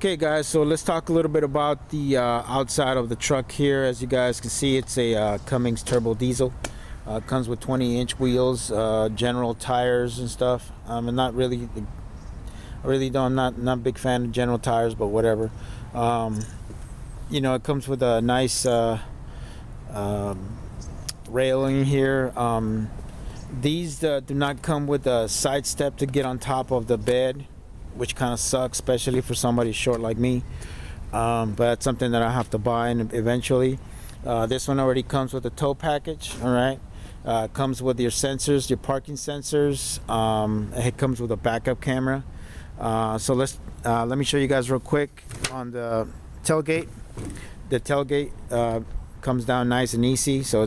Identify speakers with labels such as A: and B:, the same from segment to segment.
A: Okay guys, so let's talk a little bit about the outside of the truck here. As you guys can see, it's a Cummins Turbo diesel. Comes with 20-inch wheels, general tires and stuff. I'm not really, I'm not a big fan of general tires, but whatever. You know, it comes with a nice railing here. These do not come with a side step to get on top of the bed, which kind of sucks, especially for somebody short like me. But that's something that I have to buy eventually. This one already comes with a tow package. All right, comes with your sensors, your parking sensors. It comes with a backup camera. So let me show you guys real quick on the tailgate. The tailgate comes down nice and easy, so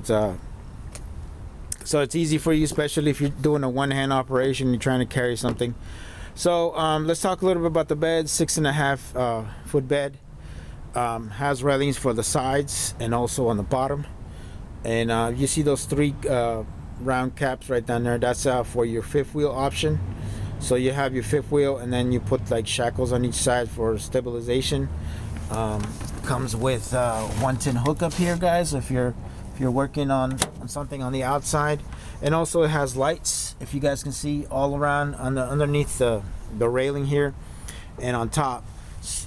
A: it's easy for you, especially if you're doing a one-hand operation, you're trying to carry something. So let's talk a little bit about the bed. 6.5 foot bed. Has railings for the sides and also on the bottom. And you see those three round caps right down there. That's for your fifth wheel option. So you have your fifth wheel, and then you put like shackles on each side for stabilization. Comes with 110 hookup here, guys, if you're working on something on the outside. And also it has lights, if you guys can see, all around underneath the railing here and on top.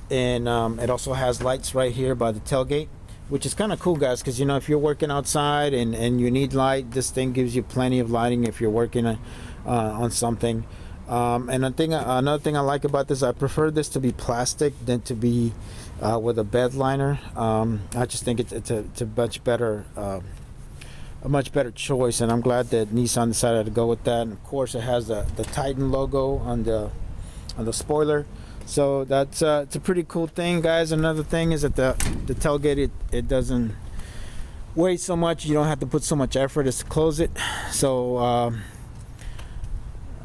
A: And it also has lights right here by the tailgate, which is kind of cool, guys, because, you know, if you're working outside and you need light, this thing gives you plenty of lighting if you're working on something. And another thing I like about this, I prefer this to be plastic than to be with a bed liner. I just think it's a much better choice, and I'm glad that Nissan decided to go with that. And of course, it has the Titan logo on the spoiler, so that's it's a pretty cool thing, guys. Another thing is that the tailgate, it doesn't weigh so much. You don't have to put so much effort as to close it. So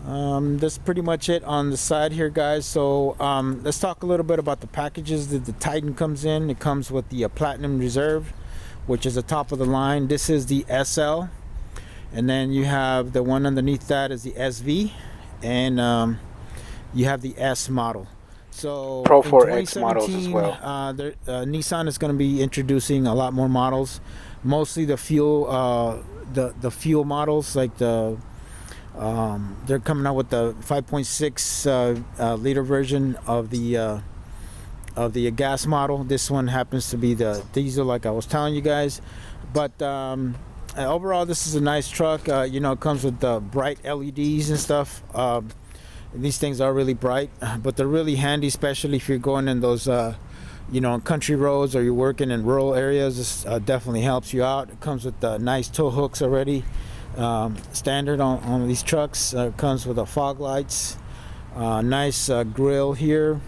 A: that's pretty much it on the side here, guys. So let's talk a little bit about the packages that the Titan comes in. It comes with the Platinum Reserve, which is the top of the line. This is the SL, and then you have the one underneath that is the SV, and you have the S model. So
B: Pro 4X models as well.
A: Nissan is going to be introducing a lot more models, mostly the fuel fuel models, like they're coming out with the 5.6 liter version of the gas model. This one happens to be the diesel, like I was telling you guys. But overall, this is a nice truck. You know, it comes with the bright LEDs and stuff. These things are really bright, but they're really handy, especially if you're going in those you know, country roads, or you're working in rural areas. This definitely helps you out. It comes with nice tow hooks already, standard on these trucks. It comes with the fog lights, nice grill here.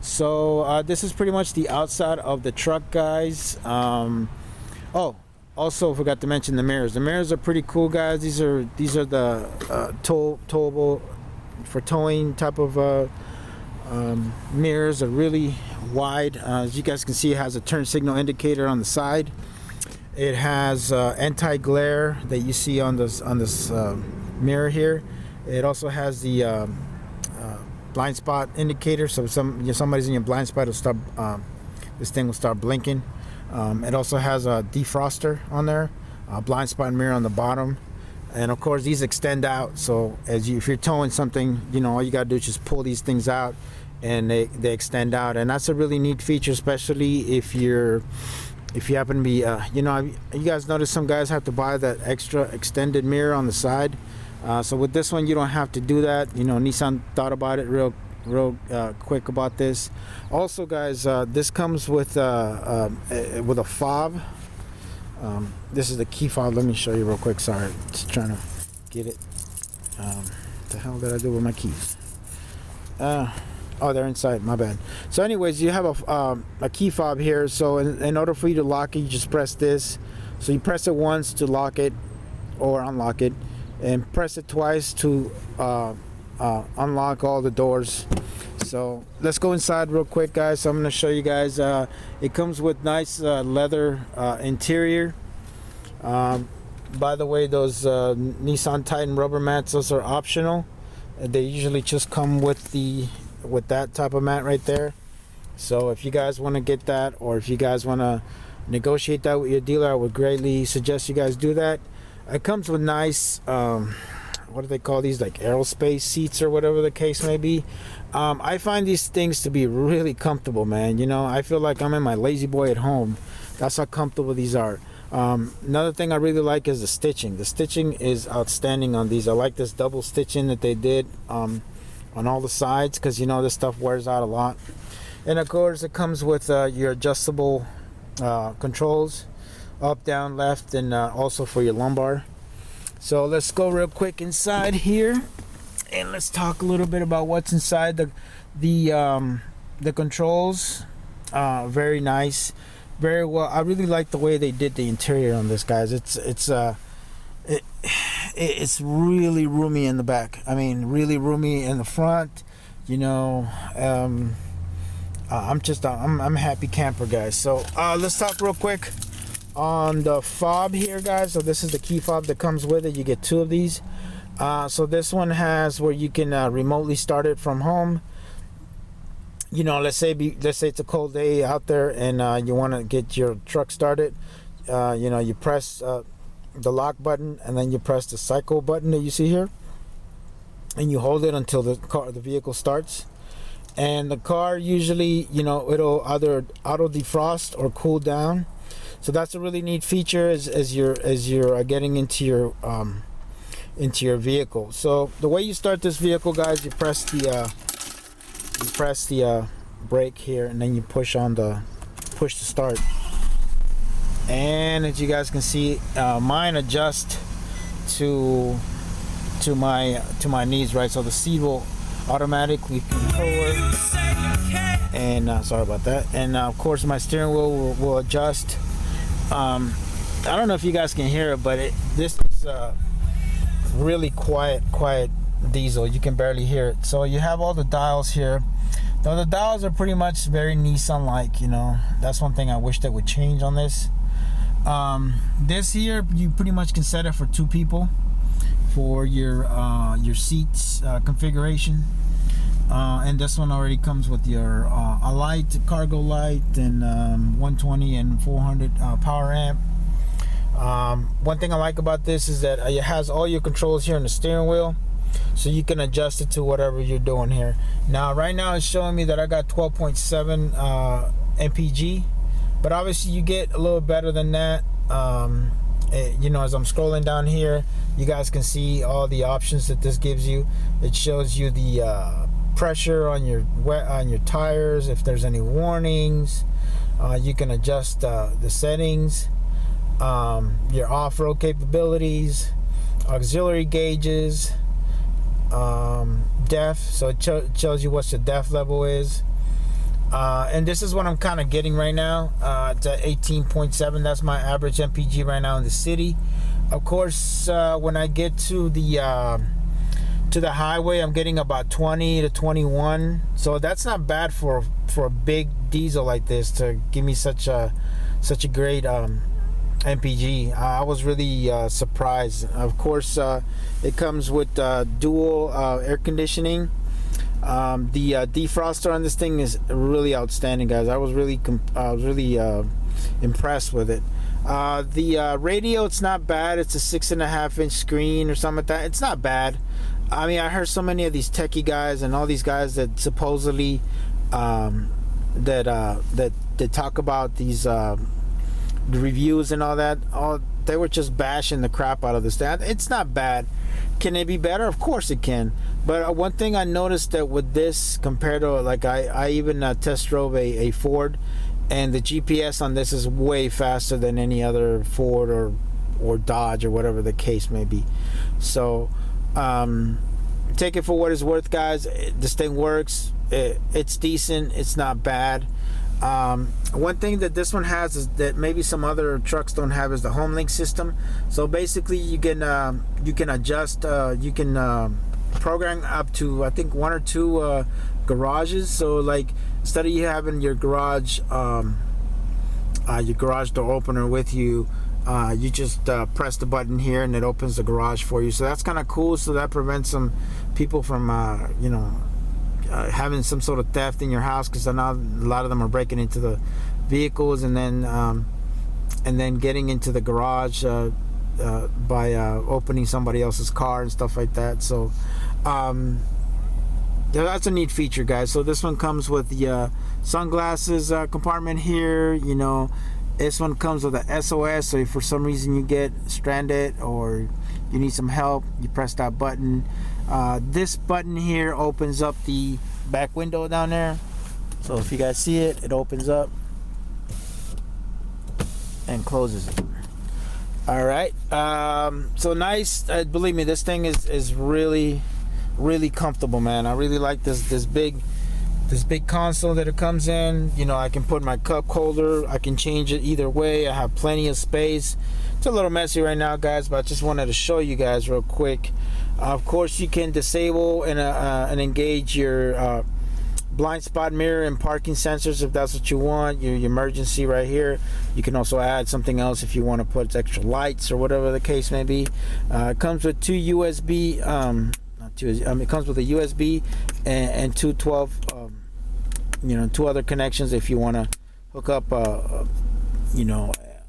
A: So this is pretty much the outside of the truck, guys. Oh, also forgot to mention the mirrors. The mirrors are pretty cool, guys. These are the towable for towing type of mirrors. Are really wide. As you guys can see, it has a turn signal indicator on the side. It has anti-glare that you see on this mirror here. It also has the blind spot indicator, so if somebody's in your blind spot, it'll start, this thing will start blinking. It also has a defroster on there, a blind spot mirror on the bottom, and of course these extend out. So if you're towing something, you know, all you gotta do is just pull these things out, and they extend out. And that's a really neat feature, especially if you happen to be, you know, you guys notice some guys have to buy that extra extended mirror on the side. So with this one, you don't have to do that. You know, Nissan thought about it real quick about this. Also, guys, this comes with a fob. This is the key fob. Let me show you real quick. Sorry, just trying to get it. What the hell did I do with my keys? Oh, they're inside. My bad. So, anyways, you have a key fob here. So, in order for you to lock it, you just press this. So you press it once to lock it or unlock it, and press it twice to unlock all the doors. So let's go inside real quick, guys. So I'm going to show you guys. It comes with nice leather interior. By the way, those Nissan Titan rubber mats, those are optional. They usually just come with that type of mat right there. So if you guys want to get that, or if you guys want to negotiate that with your dealer, I would greatly suggest you guys do that. It comes with nice what do they call these, like aerospace seats or whatever the case may be. I find these things to be really comfortable, man. You know, I feel like I'm in my lazy boy at home. That's how comfortable these are. Another thing I really like is the stitching. The stitching is outstanding on these. I like this double stitching that they did on all the sides, because you know this stuff wears out a lot. And of course it comes with your adjustable controls, up, down, left, and also for your lumbar. So let's go real quick inside here, and let's talk a little bit about what's inside the controls. Very nice, very well. I really like the way they did the interior on this, guys. It's really roomy in the back. I mean, really roomy in the front. You know, I'm a happy camper, guys. So let's talk real quick on the fob here, guys. So this is the key fob that comes with it. You get two of these. So this one has where you can remotely start it from home. You know, let's say it's a cold day out there, and you want to get your truck started. You know, you press the lock button, and then you press the cycle button that you see here, and you hold it until the vehicle starts. And the car usually, you know, it'll either auto defrost or cool down. So that's a really neat feature as you're getting into your vehicle. So the way you start this vehicle, guys, you press the brake here, and then you push to start. And as you guys can see, mine adjust to my needs, right? So the seat will automatically control, and sorry about that. And of course my steering wheel will adjust. I don't know if you guys can hear it, but this is really quiet diesel. You can barely hear it. So you have all the dials here. Now the dials are pretty much very Nissan-like. You know, that's one thing I wish that would change on this. This here, you pretty much can set it for two people for your seats configuration. And this one already comes with your a light, cargo light, and 120 and 400 power amp. One thing I like about this is that it has all your controls here in the steering wheel, so you can adjust it to whatever you're doing here. Now right now it's showing me that I got 12.7 mpg, but obviously you get a little better than that. You know, as I'm scrolling down here, you guys can see all the options that this gives you. It shows you the pressure on your tires, if there's any warnings. You can adjust the settings, your off-road capabilities, auxiliary gauges, def, so it shows you what the def level is. And this is what I'm kind of getting right now. It's at 18.7. That's my average MPG right now in the city. Of course, when I get to the highway, I'm getting about 20 to 21. So that's not bad for a big diesel like this to give me such a great MPG. I was really surprised. Of course, it comes with dual air conditioning. The defroster on this thing is really outstanding, guys. I was really impressed with it. The radio, it's not bad. It's a 6.5-inch screen or something like that. It's not bad. I mean, I heard so many of these techie guys and all these guys that supposedly that talk about these the reviews and all that. They were just bashing the crap out of this thing. It's not bad. Can it be better? Of course it can. But one thing I noticed that with this, compared to, like, I even test drove a Ford, and the GPS on this is way faster than any other Ford or Dodge or whatever the case may be. So take it for what it's worth, guys. This thing works. It's decent. It's not bad. One thing that this one has is that maybe some other trucks don't have is the home link system. So basically you can adjust, you can program up to, I think, 1 or 2 garages. So like, instead of you having your garage door opener with you, you just press the button here and it opens the garage for you. So that's kind of cool. So that prevents some people from you know, having some sort of theft in your house, because I know a lot of them are breaking into the vehicles and then getting into the garage by opening somebody else's car and stuff like that. So that's a neat feature, guys. So this one comes with the sunglasses compartment here. You know, this one comes with a SOS, so if for some reason you get stranded or you need some help, you press that button. This button here opens up the back window down there. So if you guys see it, it opens up and closes it. All right. So nice. Believe me, this thing is really comfortable, man. I really like this big console that it comes in. You know, I can put my cup holder, I can change it either way. I have plenty of space. It's a little messy right now, guys, but I just wanted to show you guys real quick. Of course, you can disable and engage your blind spot mirror and parking sensors if that's what you want. Your emergency right here. You can also add something else if you want to put extra lights or whatever the case may be. It comes with two USB it comes with a USB and two 12 two other connections if you want to hook up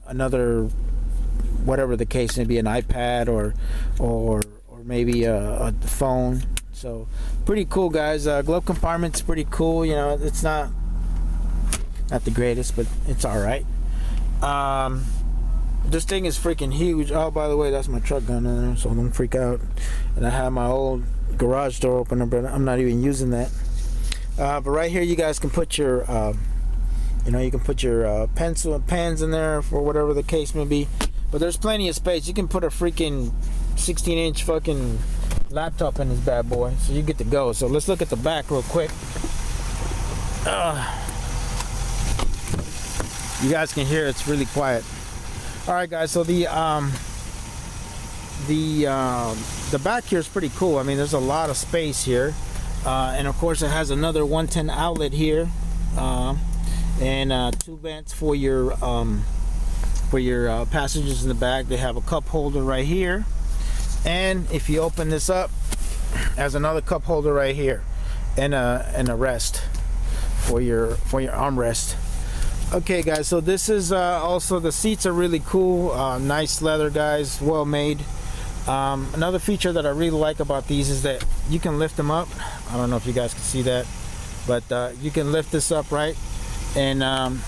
A: another, whatever the case may be, an iPad or maybe a phone. So pretty cool, guys. Glove compartment's pretty cool. You know, it's not the greatest, but it's all right. This thing is freaking huge. Oh, by the way, that's my truck gun in there, so don't freak out. And I have my old garage door opener, but I'm not even using that. But right here, you guys can put your you can put your pencil and pens in there for whatever the case may be. But there's plenty of space. You can put a freaking 16-inch fucking laptop in this bad boy, so you get to go. So let's look at the back real quick. You guys can hear it's really quiet. All right, guys. So the back here is pretty cool. I mean, there's a lot of space here, and of course it has another 110 outlet here, and two vents for your passengers in the back. They have a cup holder right here, and if you open this up, has another cup holder right here, and a rest for your armrest. Okay, guys, so this is also, the seats are really cool. Nice leather, guys, well made. Another feature that I really like about these is that you can lift them up. I don't know if you guys can see that, but you can lift this up, right, and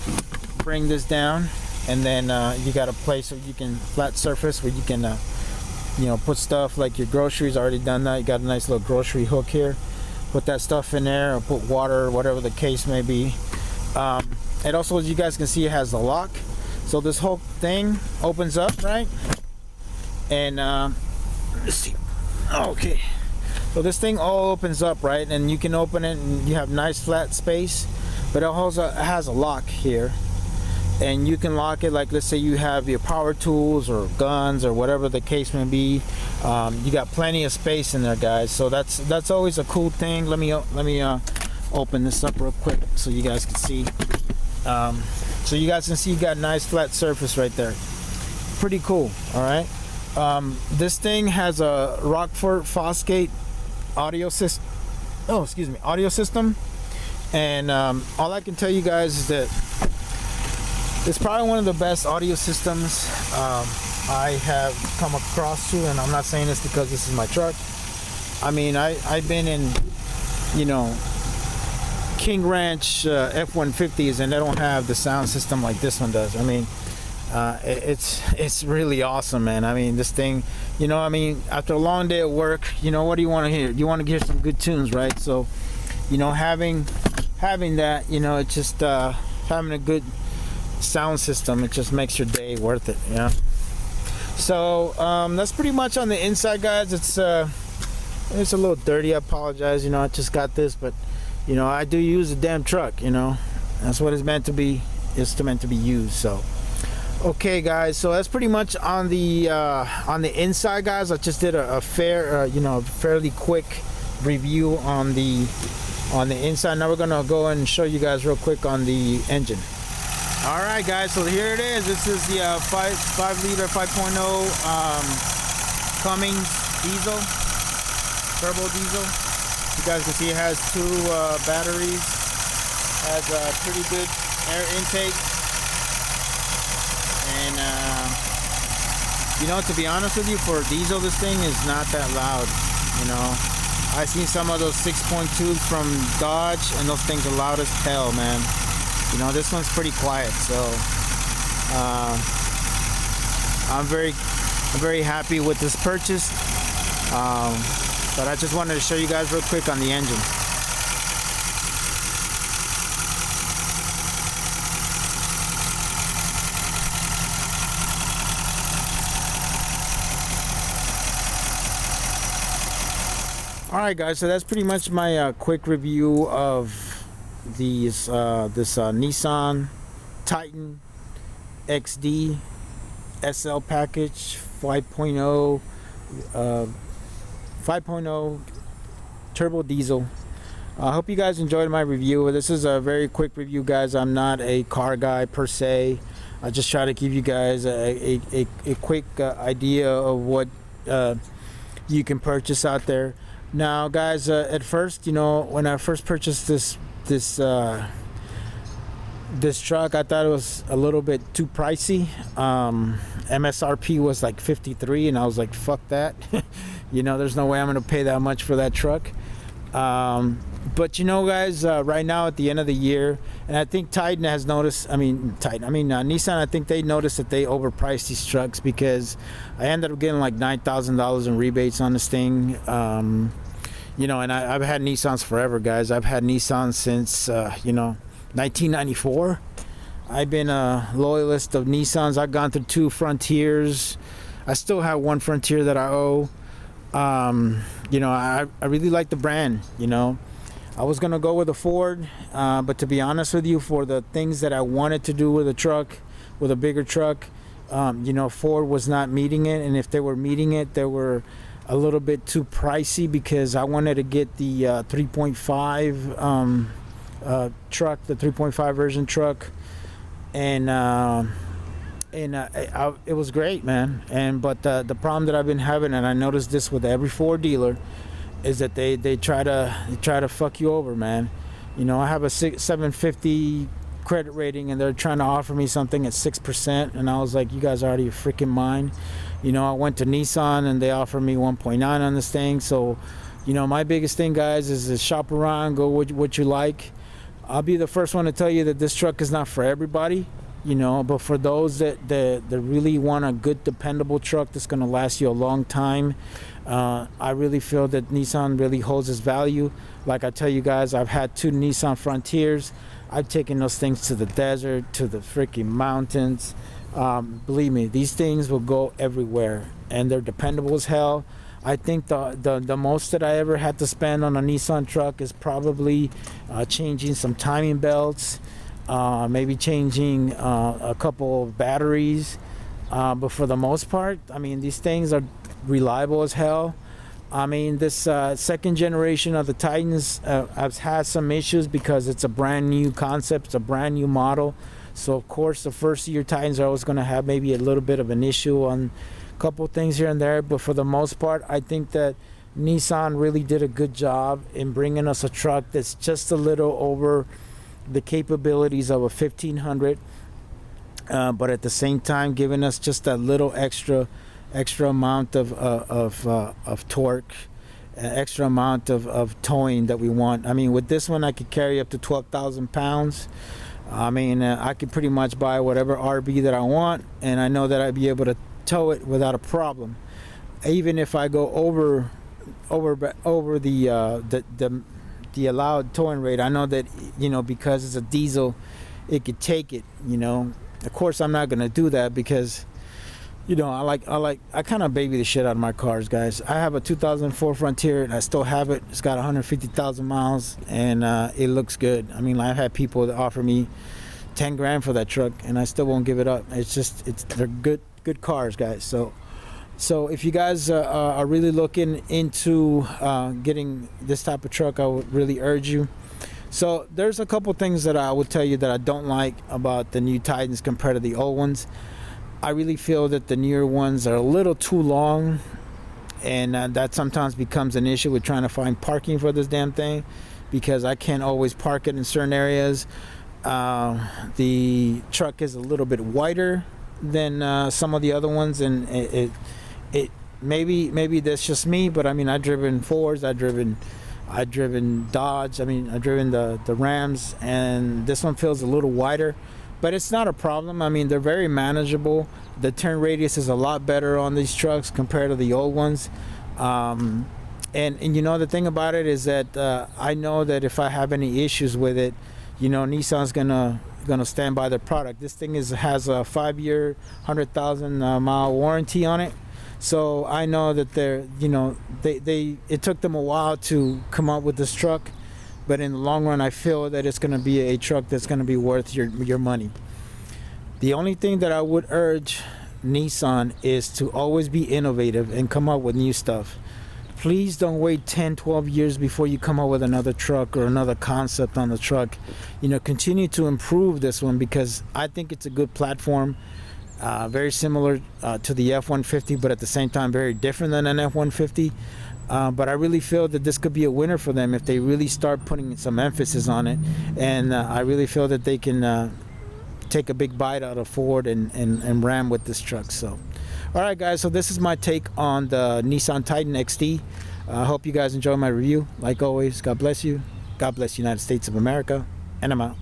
A: bring this down, and then you got a place where you can, flat surface where you can put stuff like your groceries. Already done that. You got a nice little grocery hook here. Put that stuff in there, or put water, whatever the case may be. It also, as you guys can see, it has the lock, so this whole thing opens up, right? And let's see. Okay, so this thing all opens up, right? And you can open it, and you have nice flat space. But it also has a lock here, and you can lock it. Like, let's say you have your power tools or guns or whatever the case may be. You got plenty of space in there, guys. So that's always a cool thing. Let me open this up real quick so you guys can see. So you guys can see you got a nice flat surface right there. Pretty cool. All right. This thing has a Rockford Fosgate audio system. Oh, excuse me, audio system. And all I can tell you guys is that it's probably one of the best audio systems I have come across to, and I'm not saying this because this is my truck. I mean, I've been in, King Ranch F-150s, and they don't have the sound system like this one does. I mean, it's really awesome, man. I mean, this thing, after a long day at work, what do you want to hear? You want to hear some good tunes, right? So, having that, it's just having a good sound system, it just makes your day worth it. So that's pretty much on the inside, guys. It's a little dirty. I apologize. I just got this, but I do use a damn truck. That's what it's meant to be. It's meant to be used. So okay, guys, so that's pretty much on the inside, guys. I just did a fairly quick review on the inside. Now we're gonna go and show you guys real quick on the engine. All right, guys, so here it is. This is the 5-liter 5.0 Cummins diesel, turbo diesel. You guys can see it has two batteries, has a pretty good air intake, and you know, to be honest with you, for diesel, this thing is not that loud. You know, I've seen some of those 6.2s from Dodge, and those things are loud as hell, man. You know, this one's pretty quiet, so I'm very happy with this purchase. But I just wanted to show you guys real quick on the engine. Alright guys, so that's pretty much my quick review of this Nissan Titan XD SL package 5.0 turbo diesel. I hope you guys enjoyed my review. This is a very quick review, guys. I'm not a car guy per se. I just try to give you guys a quick idea of what you can purchase out there. Now guys, at first, you know, when I first purchased this truck, I thought it was a little bit too pricey. MSRP was like 53, and I was like, fuck that. You know, there's no way I'm gonna pay that much for that truck. But you know, guys, right now at the end of the year, and I think Titan has noticed, Nissan, I think they noticed that they overpriced these trucks, because I ended up getting like $9,000 in rebates on this thing. You know, and I've had Nissans forever, guys. I've had Nissans since, you know, 1994. I've been a loyalist of Nissans. I've gone through 2 Frontiers. I still have 1 Frontier that I owe. You know, I really like the brand. You know, I was gonna go with a Ford, but to be honest with you, for the things that I wanted to do with a truck, with a bigger truck, you know, Ford was not meeting it, and if they were meeting it, they were a little bit too pricey, because I wanted to get the 3.5 truck, the 3.5 version truck, and it was great, man. But the problem that I've been having, and I noticed this with every Ford dealer, is that they try to fuck you over, man. You know, I have a 750 credit rating, and they're trying to offer me something at 6%, and I was like, you guys are out of your freaking mind. You know, I went to Nissan and they offered me 1.9 on this thing. So, you know, my biggest thing, guys, is to shop around, go what you like. I'll be the first one to tell you that this truck is not for everybody, you know, but for those that really want a good, dependable truck that's going to last you a long time, I really feel that Nissan really holds its value. Like I tell you guys, I've had 2 Nissan Frontiers. I've taken those things to the desert, to the freaking mountains. Believe me, these things will go everywhere, and they're dependable as hell. I think the most that I ever had to spend on a Nissan truck is probably changing some timing belts, maybe changing a couple of batteries, but for the most part, I mean, these things are reliable as hell. I mean, this second generation of the Titans has had some issues, because it's a brand new concept, it's a brand new model. So of course, the first year Titans are always going to have maybe a little bit of an issue on a couple things here and there, but for the most part, I think that Nissan really did a good job in bringing us a truck that's just a little over the capabilities of a 1500, but at the same time giving us just a little extra amount of torque, extra amount of towing that we want. I mean, with this one, I could carry up to 12,000 pounds. I mean, I could pretty much buy whatever RB that I want, and I know that I'd be able to tow it without a problem. Even if I go over the allowed towing rate, I know that, you know, because it's a diesel, it could take it. You know, of course, I'm not gonna do that, because, you know, I kind of baby the shit out of my cars, guys. I have a 2004 Frontier, and I still have it. It's got 150,000 miles, and it looks good. I mean, I've had people that offer me 10 grand for that truck, and I still won't give it up. They're good cars, guys. So if you guys are really looking into getting this type of truck, I would really urge you. So there's a couple things that I would tell you that I don't like about the new Titans compared to the old ones. I really feel that the newer ones are a little too long, and that sometimes becomes an issue with trying to find parking for this damn thing, because I can't always park it in certain areas. The truck is a little bit wider than some of the other ones, and it maybe that's just me, but I mean, I've driven Fords, I've driven Dodge, I mean, I've driven the Rams, and this one feels a little wider, but it's not a problem. I mean, they're very manageable. The turn radius is a lot better on these trucks compared to the old ones. And you know, the thing about it is that I know that if I have any issues with it, you know, Nissan's gonna stand by their product. This thing has a 5-year, 100,000 mile warranty on it. So I know that it took them a while to come up with this truck, but in the long run, I feel that it's going to be a truck that's going to be worth your money. The only thing that I would urge Nissan is to always be innovative and come up with new stuff. Please don't wait 10, 12 years before you come up with another truck or another concept on the truck. You know, continue to improve this one, because I think it's a good platform. Very similar to the F-150, but at the same time very different than an F-150. But I really feel that this could be a winner for them if they really start putting some emphasis on it. And I really feel that they can take a big bite out of Ford and Ram with this truck. So, all right, guys, so this is my take on the Nissan Titan XD. I hope you guys enjoy my review. Like always, God bless you. God bless the United States of America. And I'm out.